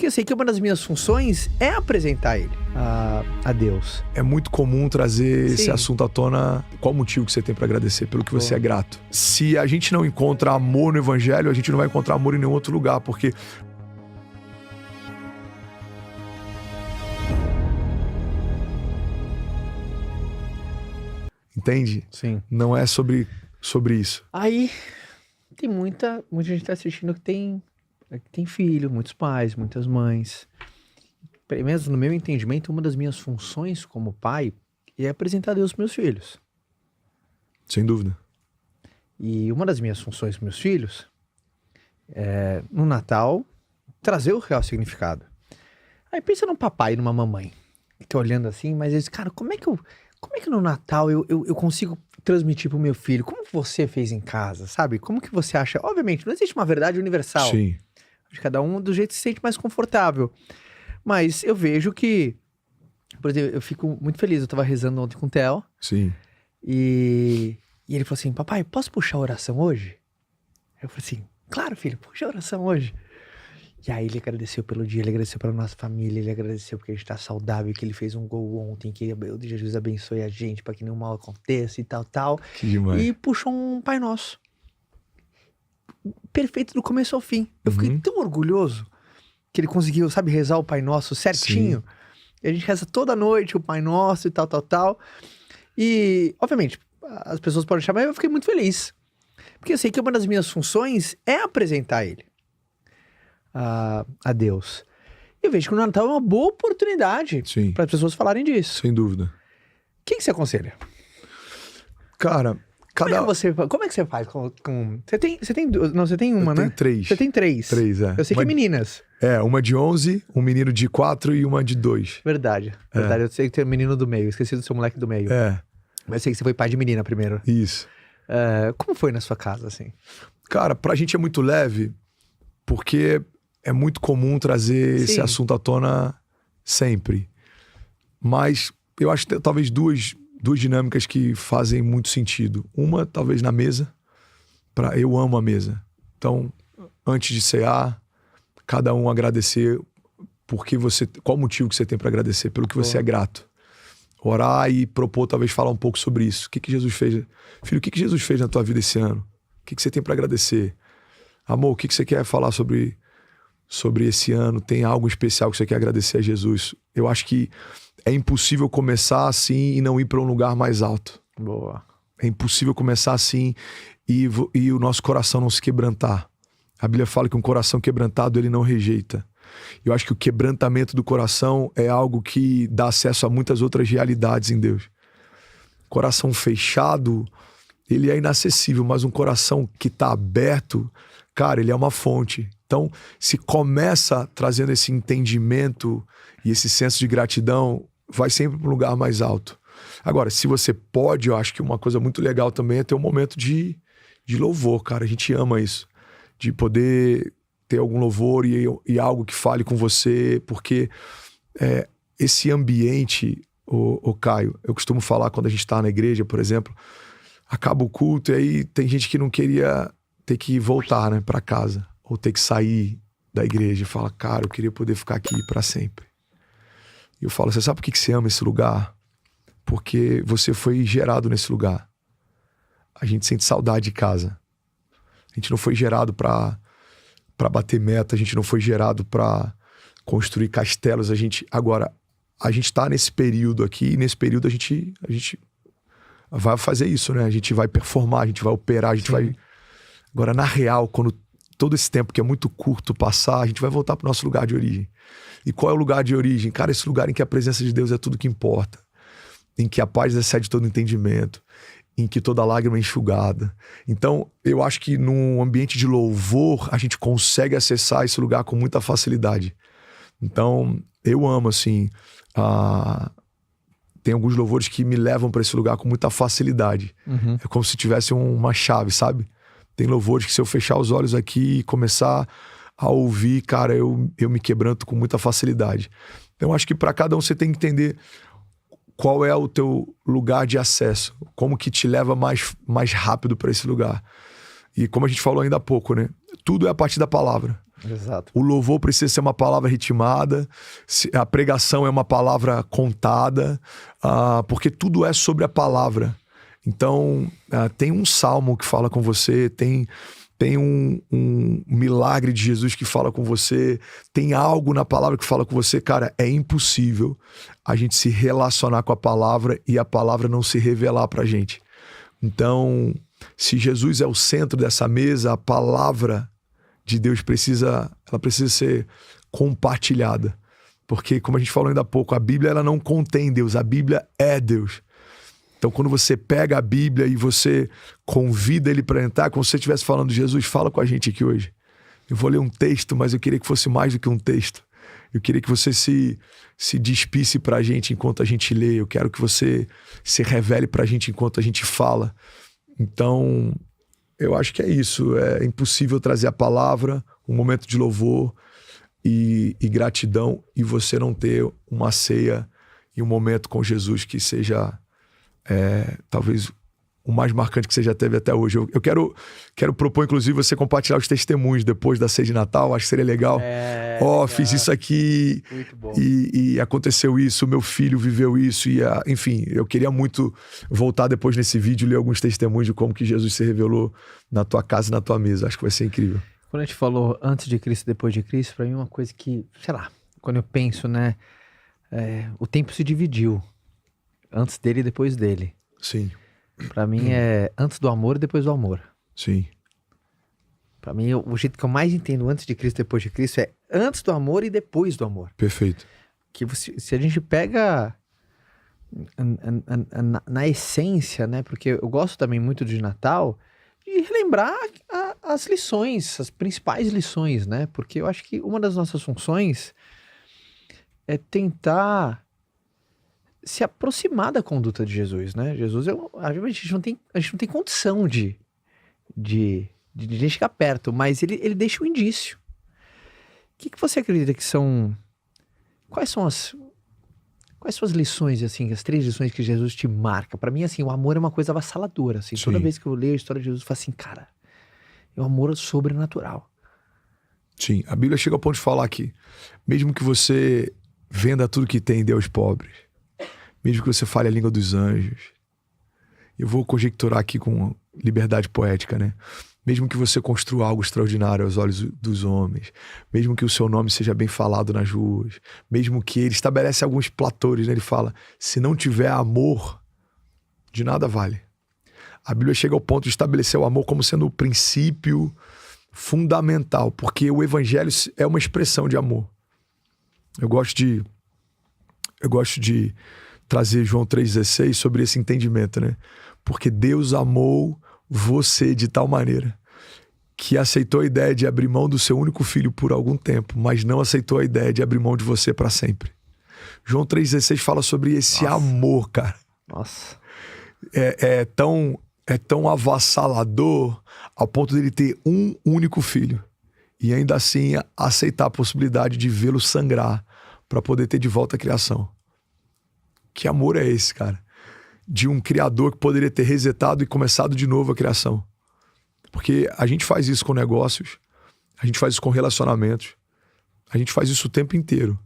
Porque eu sei que uma das minhas funções é apresentar ele a Deus. É muito comum trazer Sim. esse assunto à tona. Qual o motivo que você tem pra agradecer? Pelo que você é grato. Se a gente não encontra amor no evangelho, a gente não vai encontrar amor em nenhum outro lugar, porque entende? Sim. Não é sobre isso. Aí tem muita gente tá assistindo que tem filho, muitos pais, muitas mães. Pelo menos no meu entendimento, uma das minhas funções como pai é apresentar Deus para meus filhos. Sem dúvida. E uma das minhas funções para meus filhos é, no Natal, trazer o real significado. Aí pensa num papai e numa mamãe que tá olhando assim, mas eles, cara, como é que no Natal eu consigo transmitir pro meu filho? Como você fez em casa, sabe? Como que você acha? Obviamente, não existe uma verdade universal. Sim. De cada um do jeito que se sente mais confortável. Mas eu vejo que, por exemplo, eu fico muito feliz. Eu tava rezando ontem com o Theo. Sim. E ele falou assim, papai, posso puxar a oração hoje? Eu falei assim, claro, filho, puxa a oração hoje. E aí ele agradeceu pelo dia, ele agradeceu pela nossa família, ele agradeceu porque a gente tá saudável, que ele fez um gol ontem, que Jesus abençoe a gente pra que nenhum mal aconteça e tal. Que demais. E puxou um Pai Nosso. Perfeito do começo ao fim. Eu fiquei tão orgulhoso que ele conseguiu, sabe, rezar o Pai Nosso certinho. Sim. E a gente reza toda noite o Pai Nosso e tal. E, obviamente, as pessoas podem achar, mas eu fiquei muito feliz. Porque eu sei que uma das minhas funções é apresentar ele a Deus. Eu vejo que o Natal é uma boa oportunidade para as pessoas falarem disso. Sem dúvida. O que você aconselha? Cara, como é que você faz com... Você tem duas... Não, você tem uma, né? Tem três. Você tem três. Três, é. Eu sei que é meninas. É, uma de 11, um menino de 4 e uma de 2. Verdade. Eu sei que tem um menino do meio. Esqueci do seu moleque do meio. É. Mas eu sei que você foi pai de menina primeiro. Isso. Como foi na sua casa, assim? Cara, pra gente é muito leve, porque é muito comum trazer esse assunto à tona sempre. Mas eu acho que talvez duas dinâmicas que fazem muito sentido. Uma, talvez na mesa. Eu amo a mesa. Então, antes de cear, cada um agradecer qual o motivo que você tem para agradecer, pelo que você é grato. Orar e propor, talvez, falar um pouco sobre isso. O que Jesus fez? Filho, o que Jesus fez na tua vida esse ano? O que você tem para agradecer? Amor, o que você quer falar sobre esse ano? Tem algo especial que você quer agradecer a Jesus? Eu acho que é impossível começar assim e não ir para um lugar mais alto. Boa. É impossível começar assim e o nosso coração não se quebrantar. A Bíblia fala que um coração quebrantado ele não rejeita. Eu acho que o quebrantamento do coração é algo que dá acesso a muitas outras realidades em Deus. Coração fechado, ele é inacessível, mas um coração que está aberto, cara, ele é uma fonte. Então, se começa trazendo esse entendimento e esse senso de gratidão, vai sempre para um lugar mais alto. Agora, se você pode, eu acho que uma coisa muito legal também é ter um momento de louvor, cara. A gente ama isso. De poder ter algum louvor e algo que fale com você, porque esse ambiente, o Caio, eu costumo falar quando a gente está na igreja, por exemplo, acaba o culto e aí tem gente que não queria ter que voltar, né, para casa, ou ter que sair da igreja e fala, cara, eu queria poder ficar aqui para sempre. E eu falo, você sabe por que você ama esse lugar? Porque você foi gerado nesse lugar. A gente sente saudade de casa. A gente não foi gerado para bater meta, a gente não foi gerado para construir castelos. Agora, a gente tá nesse período aqui, e nesse período a gente vai fazer isso, né? A gente vai performar, a gente vai operar, a gente vai... Agora, na real, quando todo esse tempo que é muito curto passar, a gente vai voltar pro nosso lugar de origem. E qual é o lugar de origem? Cara, esse lugar em que a presença de Deus é tudo que importa. Em que a paz excede todo entendimento. Em que toda lágrima é enxugada. Então, eu acho que num ambiente de louvor, a gente consegue acessar esse lugar com muita facilidade. Então, eu amo, assim... Tem alguns louvores que me levam para esse lugar com muita facilidade. Uhum. É como se tivesse uma chave, sabe? Tem louvores que se eu fechar os olhos aqui e começar a ouvir, cara, eu me quebranto com muita facilidade. Então, acho que para cada um você tem que entender qual é o teu lugar de acesso, como que te leva mais rápido para esse lugar. E como a gente falou ainda há pouco, né? Tudo é a partir da palavra. Exato. O louvor precisa ser uma palavra ritmada, a pregação é uma palavra contada, porque tudo é sobre a palavra. Então, tem um salmo que fala com você, tem um milagre de Jesus que fala com você, tem algo na palavra que fala com você. Cara, é impossível a gente se relacionar com a palavra e a palavra não se revelar pra gente. Então, se Jesus é o centro dessa mesa, a palavra de Deus precisa ser compartilhada. Porque, como a gente falou ainda há pouco, a Bíblia ela não contém Deus, a Bíblia é Deus. Então, quando você pega a Bíblia e você convida ele para entrar, como se você estivesse falando, Jesus, fala com a gente aqui hoje. Eu vou ler um texto, mas eu queria que fosse mais do que um texto. Eu queria que você se despisse para a gente enquanto a gente lê. Eu quero que você se revele para a gente enquanto a gente fala. Então, eu acho que é isso. É impossível trazer a palavra, um momento de louvor e gratidão e você não ter uma ceia e um momento com Jesus que seja talvez o mais marcante que você já teve até hoje. Eu quero propor, inclusive, você compartilhar os testemunhos depois da ceia de Natal. Acho que seria legal. Fiz isso aqui e aconteceu isso, meu filho viveu isso. Enfim, eu queria muito voltar depois nesse vídeo e ler alguns testemunhos de como que Jesus se revelou na tua casa e na tua mesa. Acho que vai ser incrível. Quando a gente falou antes de Cristo e depois de Cristo, pra mim uma coisa que, sei lá, quando eu penso, né, o tempo se dividiu. Antes dele e depois dele. Sim. Pra mim é antes do amor e depois do amor. Sim. Pra mim, o jeito que eu mais entendo antes de Cristo e depois de Cristo é antes do amor e depois do amor. Perfeito. Que se a gente pega na essência, né? Porque eu gosto também muito de Natal, de relembrar as lições, as principais lições, né? Porque eu acho que uma das nossas funções é tentar se aproximar da conduta de Jesus, né? Jesus, a gente não tem condição de chegar perto, mas ele deixa um indício. O que você acredita que são... Quais são as lições, assim, as 3 lições que Jesus te marca? Pra mim, assim, o amor é uma coisa avassaladora, assim. Toda vez que eu leio a história de Jesus, eu falo assim, cara, é um amor sobrenatural. Sim, a Bíblia chega ao ponto de falar que mesmo que você venda tudo que tem e dê aos pobres, mesmo que você fale a língua dos anjos, eu vou conjecturar aqui com liberdade poética, né? Mesmo que você construa algo extraordinário aos olhos dos homens, mesmo que o seu nome seja bem falado nas ruas, mesmo que ele estabelece alguns platores, né? Ele fala, se não tiver amor, de nada vale. A Bíblia chega ao ponto de estabelecer o amor como sendo o princípio fundamental, porque o evangelho é uma expressão de amor. Eu gosto de trazer João 3,16 sobre esse entendimento, né? Porque Deus amou você de tal maneira que aceitou a ideia de abrir mão do seu único filho por algum tempo, mas não aceitou a ideia de abrir mão de você para sempre. João 3,16 fala sobre esse amor, cara. Nossa. É tão avassalador ao ponto dele ter um único filho e ainda assim aceitar a possibilidade de vê-lo sangrar para poder ter de volta a criação. Que amor é esse, cara? De um criador que poderia ter resetado e começado de novo a criação. Porque a gente faz isso com negócios, a gente faz isso com relacionamentos, a gente faz isso o tempo inteiro.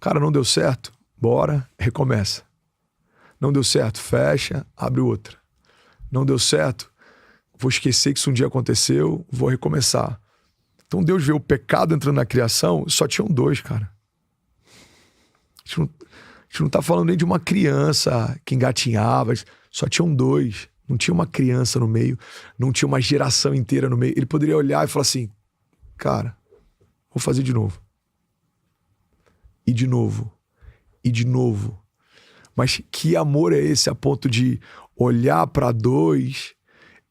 Cara, não deu certo? Bora, recomeça. Não deu certo? Fecha, abre outra. Não deu certo? Vou esquecer que isso um dia aconteceu, vou recomeçar. Então Deus vê o pecado entrando na criação, só tinham 2, cara. A gente não tá falando nem de uma criança que engatinhava, só tinham 2. Não tinha uma criança no meio, não tinha uma geração inteira no meio. Ele poderia olhar e falar assim, cara, vou fazer de novo. E de novo. E de novo. Mas que amor é esse a ponto de olhar para 2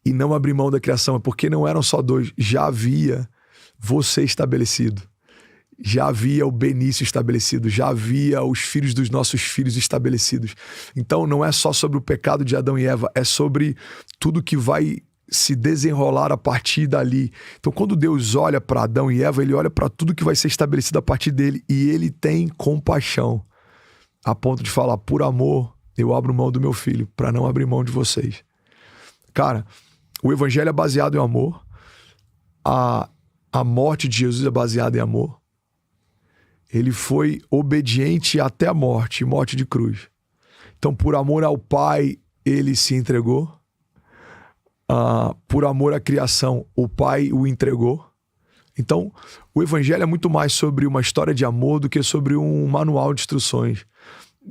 e não abrir mão da criação? É porque não eram só 2, já havia você estabelecido. Já havia o Benício estabelecido, já havia os filhos dos nossos filhos estabelecidos. Então não é só sobre o pecado de Adão e Eva, é sobre tudo que vai se desenrolar a partir dali. Então quando Deus olha para Adão e Eva, ele olha para tudo que vai ser estabelecido a partir dele e ele tem compaixão, a ponto de falar, por amor, eu abro mão do meu filho, para não abrir mão de vocês. Cara, o evangelho é baseado em amor. a morte de Jesus é baseada em amor. Ele foi obediente até a morte, morte de cruz. Então, por amor ao Pai, ele se entregou. Por amor à criação, o Pai o entregou. Então, o Evangelho é muito mais sobre uma história de amor do que sobre um manual de instruções.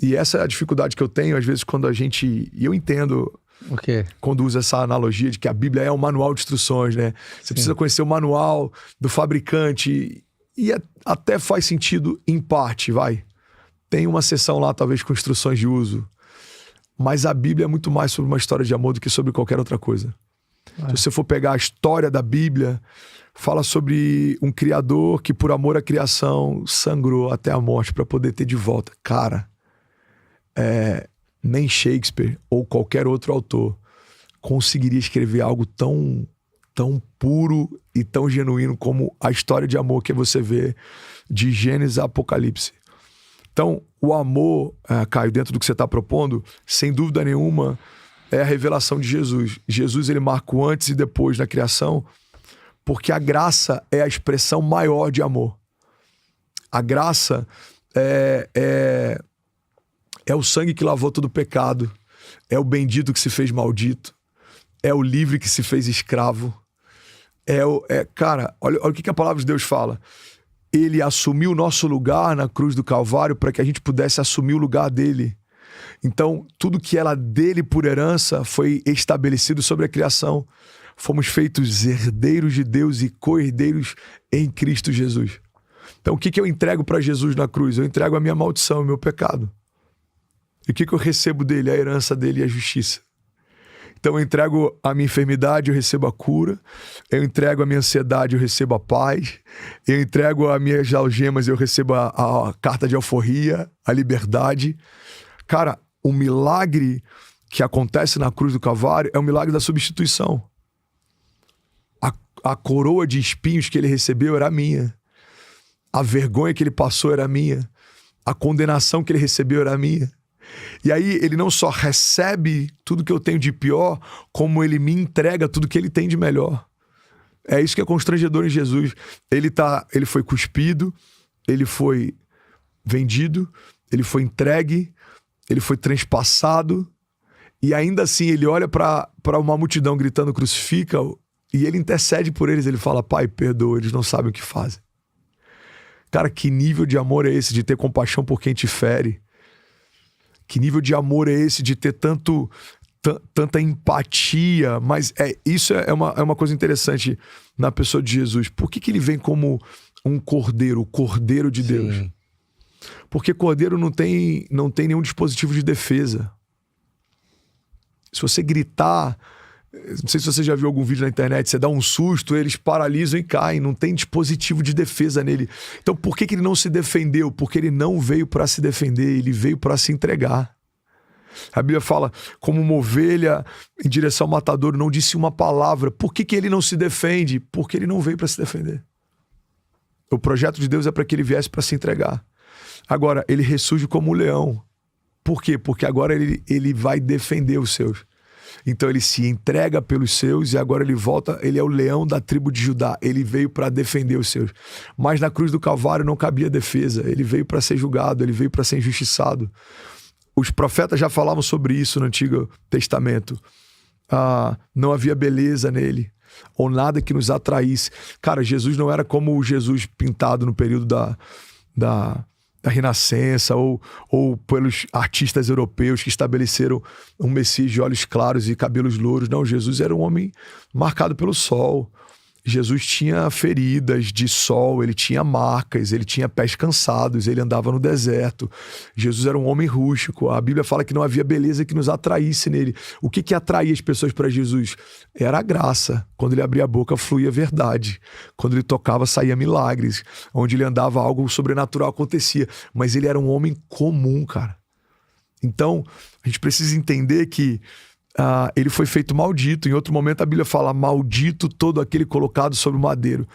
E essa é a dificuldade que eu tenho, às vezes, quando a gente... E eu entendo... O quê? Quando usa essa analogia de que a Bíblia é um manual de instruções, né? Você precisa conhecer o manual do fabricante. E até faz sentido em parte, vai. Tem uma seção lá, talvez, com instruções de uso. Mas a Bíblia é muito mais sobre uma história de amor do que sobre qualquer outra coisa. Se você for pegar a história da Bíblia, fala sobre um criador que, por amor à criação, sangrou até a morte para poder ter de volta. Cara, nem Shakespeare ou qualquer outro autor conseguiria escrever algo tão puro e tão genuíno como a história de amor que você vê de Gênesis a Apocalipse. Então, o amor, Caio, dentro do que você está propondo, sem dúvida nenhuma, é a revelação de Jesus. Jesus, ele marca o antes e depois na criação, porque a graça é a expressão maior de amor. A graça é o sangue que lavou todo o pecado, é o bendito que se fez maldito, é o livre que se fez escravo. Cara, olha o que a palavra de Deus fala. Ele assumiu o nosso lugar na cruz do Calvário para que a gente pudesse assumir o lugar dele. Então, tudo que era dele por herança foi estabelecido sobre a criação. Fomos feitos herdeiros de Deus e co-herdeiros em Cristo Jesus. Então, o que eu entrego para Jesus na cruz? Eu entrego a minha maldição, o meu pecado. E o que eu recebo dele? A herança dele e a justiça. Então, eu entrego a minha enfermidade, eu recebo a cura. Eu entrego a minha ansiedade, eu recebo a paz. Eu entrego as minhas algemas, eu recebo a carta de alforria, a liberdade. Cara, o milagre que acontece na cruz do Calvário é o milagre da substituição. A coroa de espinhos que ele recebeu era minha. A vergonha que ele passou era minha. A condenação que ele recebeu era minha. E aí ele não só recebe tudo que eu tenho de pior, como ele me entrega tudo que ele tem de melhor. É isso que é constrangedor em Jesus. Ele foi cuspido, ele foi vendido, ele foi entregue, ele foi transpassado, e ainda assim ele olha para uma multidão gritando crucifica-o, e ele intercede por eles, ele fala, Pai, perdoa, eles não sabem o que fazem. Cara, que nível de amor é esse de ter compaixão por quem te fere? Que nível de amor é esse de ter tanta empatia? Mas isso é uma coisa interessante na pessoa de Jesus. Por que ele vem como um cordeiro, o cordeiro de Deus? Sim. Porque cordeiro não tem nenhum dispositivo de defesa. Se você gritar, não sei se você já viu algum vídeo na internet, você dá um susto, eles paralisam e caem, não tem dispositivo de defesa nele. Então por que ele não se defendeu? Porque ele não veio para se defender, ele veio para se entregar. A Bíblia fala, como uma ovelha em direção ao matadouro, não disse uma palavra. Por que ele não se defende? Porque ele não veio para se defender. O projeto de Deus é para que ele viesse para se entregar. Agora, ele ressurge como um leão. Por quê? Porque agora ele vai defender os seus. Então ele se entrega pelos seus e agora ele volta, ele é o leão da tribo de Judá. Ele veio para defender os seus. Mas na cruz do Calvário não cabia defesa. Ele veio para ser julgado, ele veio para ser injustiçado. Os profetas já falavam sobre isso no Antigo Testamento. Não havia beleza nele, ou nada que nos atraísse. Cara, Jesus não era como o Jesus pintado no período da Renascença ou pelos artistas europeus que estabeleceram um Messias de olhos claros e cabelos louros. Não, Jesus era um homem marcado pelo sol. Jesus tinha feridas de sol, ele tinha marcas, ele tinha pés cansados, ele andava no deserto. Jesus era um homem rústico. A Bíblia fala que não havia beleza que nos atraísse nele. O que atraía as pessoas para Jesus? Era a graça. Quando ele abria a boca, fluía verdade. Quando ele tocava, saía milagres. Onde ele andava, algo sobrenatural acontecia. Mas ele era um homem comum, cara. Então, a gente precisa entender que ele foi feito maldito. Em outro momento a Bíblia fala, maldito todo aquele colocado sobre o madeiro.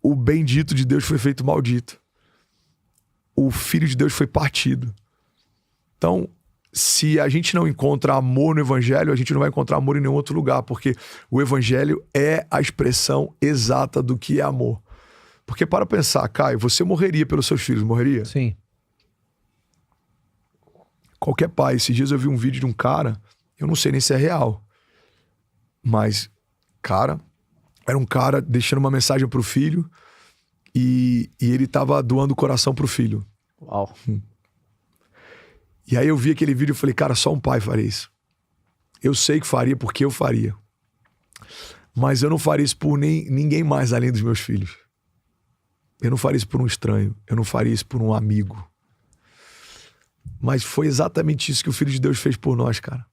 O bendito de Deus foi feito maldito. O Filho de Deus foi partido. Então, se a gente não encontra amor no Evangelho, a gente não vai encontrar amor em nenhum outro lugar, porque o Evangelho é a expressão exata do que é amor. Porque para pensar, Caio, você morreria pelos seus filhos, morreria? Sim. Qualquer pai. Esses dias eu vi um vídeo de um cara, eu não sei nem se é real, mas, cara, era um cara deixando uma mensagem pro filho e ele tava doando o coração pro filho. Uau. E aí eu vi aquele vídeo e falei, cara, só um pai faria isso. Eu sei que faria porque eu faria. Mas eu não faria isso por ninguém mais além dos meus filhos. Eu não faria isso por um estranho. Eu não faria isso por um amigo. Mas foi exatamente isso que o Filho de Deus fez por nós, cara.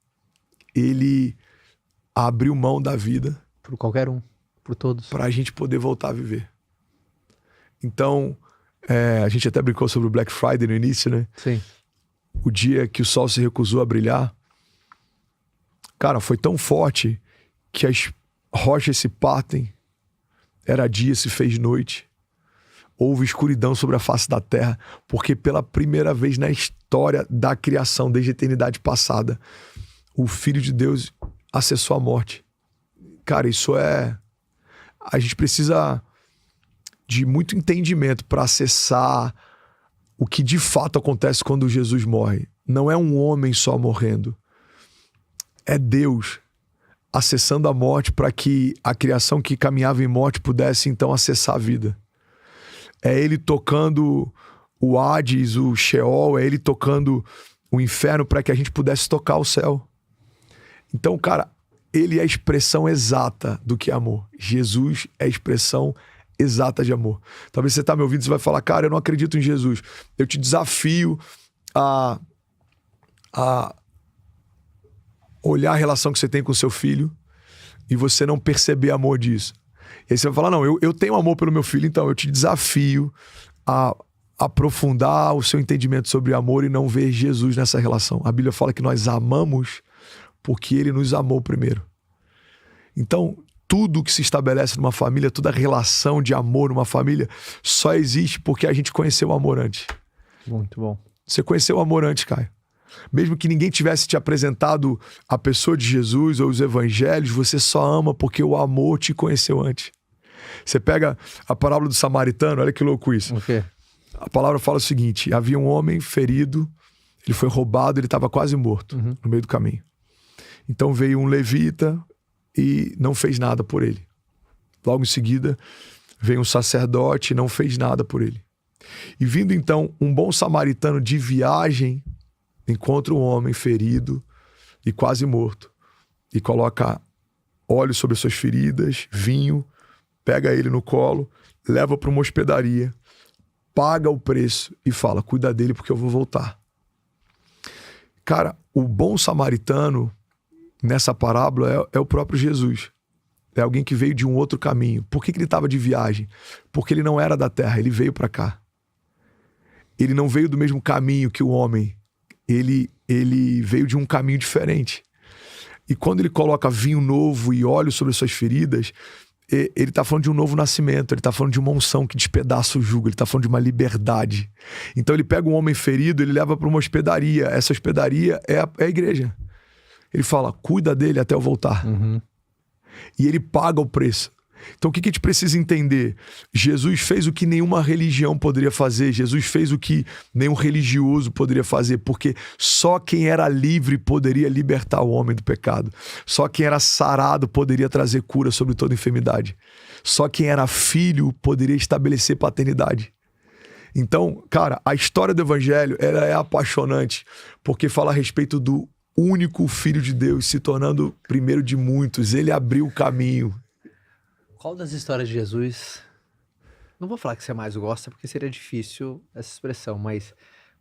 Ele abriu mão da vida. Por qualquer um. Por todos. Pra gente poder voltar a viver. Então, a gente até brincou sobre o Black Friday no início, né? Sim. O dia que o sol se recusou a brilhar, cara, foi tão forte que as rochas se partem, era dia, se fez noite, houve escuridão sobre a face da terra, porque pela primeira vez na história da criação, desde a eternidade passada, o Filho de Deus acessou a morte. Cara, isso a gente precisa de muito entendimento para acessar o que de fato acontece quando Jesus morre. Não é um homem só morrendo. É Deus acessando a morte para que a criação que caminhava em morte pudesse então acessar a vida. É Ele tocando o Hades, o Sheol, é Ele tocando o inferno para que a gente pudesse tocar o céu. Então, cara, Ele é a expressão exata do que é amor. Jesus é a expressão exata de amor. Talvez você tá me ouvindo e você vai falar, cara, eu não acredito em Jesus. Eu te desafio a olhar a relação que você tem com seu filho e você não perceber amor disso. E aí você vai falar, não, eu tenho amor pelo meu filho, então eu te desafio a aprofundar o seu entendimento sobre amor e não ver Jesus nessa relação. A Bíblia fala que nós amamos porque Ele nos amou primeiro. Então, tudo que se estabelece numa família, toda relação de amor numa família, só existe porque a gente conheceu o amor antes. Muito bom. Você conheceu o amor antes, Caio. Mesmo que ninguém tivesse te apresentado a pessoa de Jesus ou os evangelhos, você só ama porque o amor te conheceu antes. Você pega a parábola do samaritano, olha que louco isso. O quê? A palavra fala o seguinte, havia um homem ferido, ele foi roubado, ele estava quase morto no meio do caminho. Então veio um levita e não fez nada por ele. Logo em seguida, veio um sacerdote e não fez nada por ele. E vindo então um bom samaritano de viagem, encontra um homem ferido e quase morto. E coloca óleo sobre suas feridas, vinho, pega ele no colo, leva para uma hospedaria, paga o preço e fala, cuida dele porque eu vou voltar. Cara, o bom samaritano nessa parábola é o próprio Jesus. É alguém que veio de um outro caminho. Por que ele estava de viagem? Porque ele não era da terra, ele veio para cá. Ele não veio do mesmo caminho que o homem. Ele veio de um caminho diferente. E quando ele coloca vinho novo e óleo sobre suas feridas, ele está falando de um novo nascimento, ele está falando de uma unção que despedaça o jugo, ele está falando de uma liberdade. Então ele pega um homem ferido, ele leva para uma hospedaria. Essa hospedaria é a igreja. Ele fala, cuida dele até eu voltar. E ele paga o preço. Então o que a gente precisa entender? Jesus fez o que nenhuma religião poderia fazer. Jesus fez o que nenhum religioso poderia fazer. Porque só quem era livre poderia libertar o homem do pecado. Só quem era sarado poderia trazer cura sobre toda enfermidade. Só quem era filho poderia estabelecer paternidade. Então, cara, a história do evangelho ela é apaixonante. Porque fala a respeito do único Filho de Deus se tornando primeiro de muitos. Ele abriu o caminho. Qual das histórias de Jesus, não vou falar que você mais gosta, porque seria difícil essa expressão, mas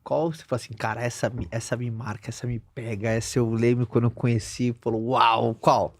qual você fala assim, cara, essa me marca, essa me pega, essa eu lembro quando eu conheci, falou, uau, qual?